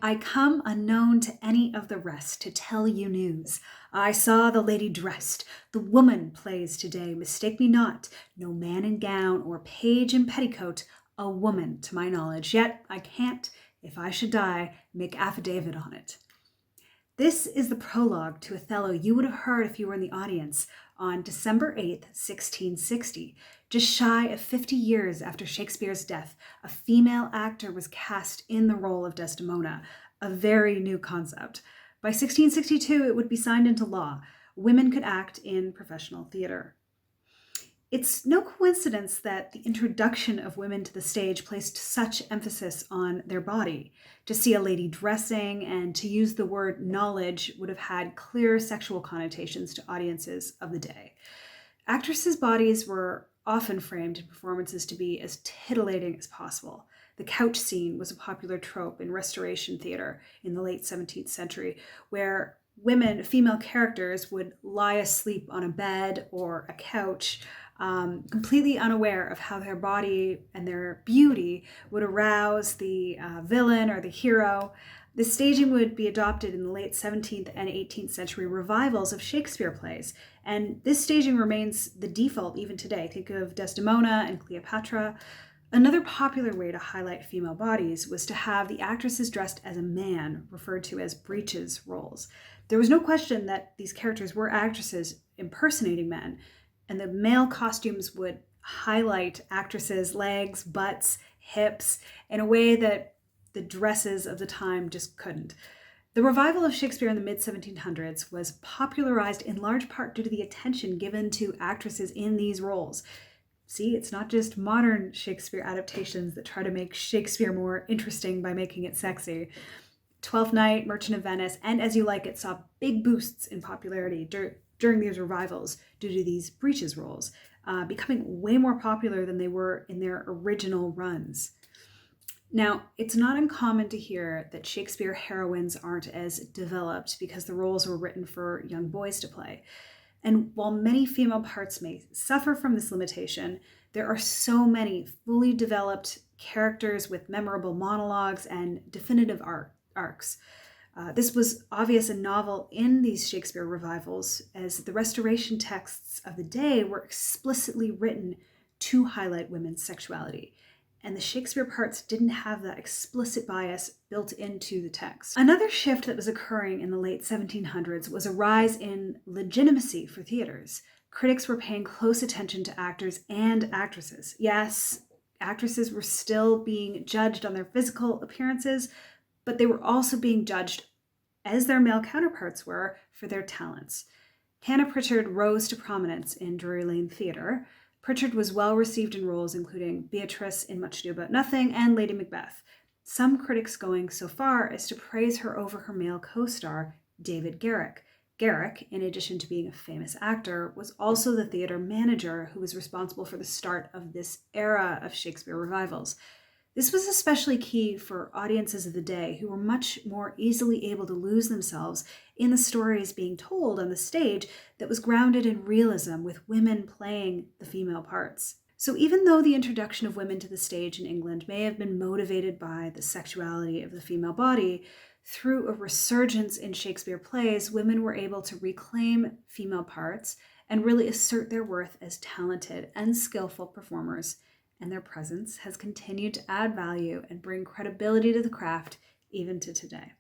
I come unknown to any of the rest to tell you news. I saw the lady dressed, the woman plays today. Mistake me not, no man in gown or page in petticoat, a woman to my knowledge. Yet I can't, if I should die, make affidavit on it. This is the prologue to Othello you would have heard if you were in the audience on December 8th, 1660. Just shy of 50 years after Shakespeare's death, a female actor was cast in the role of Desdemona, a very new concept. By 1662, it would be signed into law. Women could act in professional theater. It's no coincidence that the introduction of women to the stage placed such emphasis on their body. To see a lady dressing and to use the word knowledge would have had clear sexual connotations to audiences of the day. Actresses' bodies were often framed in performances to be as titillating as possible. The couch scene was a popular trope in Restoration theater in the late 17th century, where female characters would lie asleep on a bed or a couch, completely unaware of how their body and their beauty would arouse the villain or the hero. This staging would be adopted in the late 17th and 18th century revivals of Shakespeare plays, and this staging remains the default even today. Think of Desdemona and Cleopatra. Another popular way to highlight female bodies was to have the actresses dressed as a man, referred to as breeches roles. There was no question that these characters were actresses impersonating men, and the male costumes would highlight actresses' legs, butts, hips in a way that the dresses of the time just couldn't. The revival of Shakespeare in the mid-1700s was popularized in large part due to the attention given to actresses in these roles. See, it's not just modern Shakespeare adaptations that try to make Shakespeare more interesting by making it sexy. Twelfth Night, Merchant of Venice, and As You Like It saw big boosts in popularity during these revivals due to these breeches roles, becoming way more popular than they were in their original runs. Now, it's not uncommon to hear that Shakespeare heroines aren't as developed because the roles were written for young boys to play. And while many female parts may suffer from this limitation, there are so many fully developed characters with memorable monologues and definitive arcs. This was obvious and novel in these Shakespeare revivals, as the Restoration texts of the day were explicitly written to highlight women's sexuality. And the Shakespeare parts didn't have that explicit bias built into the text. Another shift that was occurring in the late 1700s was a rise in legitimacy for theaters. Critics were paying close attention to actors and actresses. Yes, actresses were still being judged on their physical appearances, but they were also being judged, as their male counterparts were, for their talents. Hannah Pritchard rose to prominence in Drury Lane Theatre. Pritchard was well received in roles including Beatrice in Much Ado About Nothing and Lady Macbeth, some critics going so far as to praise her over her male co-star, David Garrick. Garrick, in addition to being a famous actor, was also the theater manager who was responsible for the start of this era of Shakespeare revivals. This was especially key for audiences of the day who were much more easily able to lose themselves in the stories being told on the stage that was grounded in realism, with women playing the female parts. So even though the introduction of women to the stage in England may have been motivated by the sexuality of the female body, through a resurgence in Shakespeare plays, women were able to reclaim female parts and really assert their worth as talented and skillful performers. And their presence has continued to add value and bring credibility to the craft even to today.